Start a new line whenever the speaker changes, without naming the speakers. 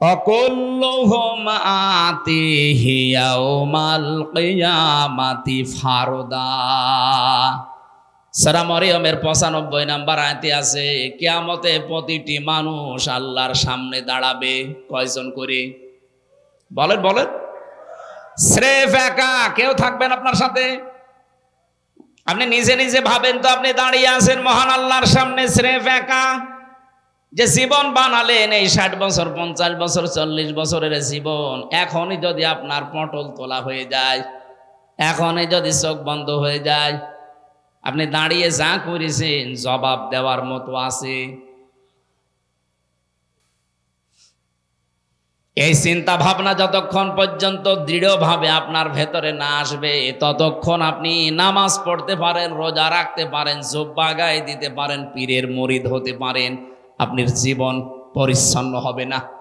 অকুল্লুহুম আতিহি ইয়াউমাল কিয়ামাতি ফারদা। সূরা মরিয়মের 95 নম্বর আয়াতে আছে, কিয়ামতে প্রতিটি মানুষ আল্লাহর সামনে দাঁড়াবে। কয়জন করে? বলেন বলেন। স্রেফ একা, কেউ থাকবেন আপনার সাথে? আপনি নিজে নিজে ভাবেন তো, আপনি দাঁড়িয়ে আছেন মহান আল্লাহর সামনে স্রেফ একা। যে জীবন বানালেন, এই 60 বছর 50 বছর 40 বছরের জীবন, এখনই যদি আপনার পটল তোলা হয়ে যায়, এখনই যদি চোখ বন্ধ হয়ে যায়, আপনি দাঁড়িয়ে যা করেছেন জবাব দেওয়ার মতো আছে? এই চিন্তা ভাবনা যতক্ষণ পর্যন্ত দৃঢ়ভাবে আপনার ভেতরে না আসবে, ততক্ষণ আপনি নামাজ পড়তে পারেন, রোজা রাখতে পারেন, জুব্বা গায়ে দিতে পারেন, পীরের মুরিদ হতে পারেন, আপনার জীবন পরিচ্ছন্ন হবে না।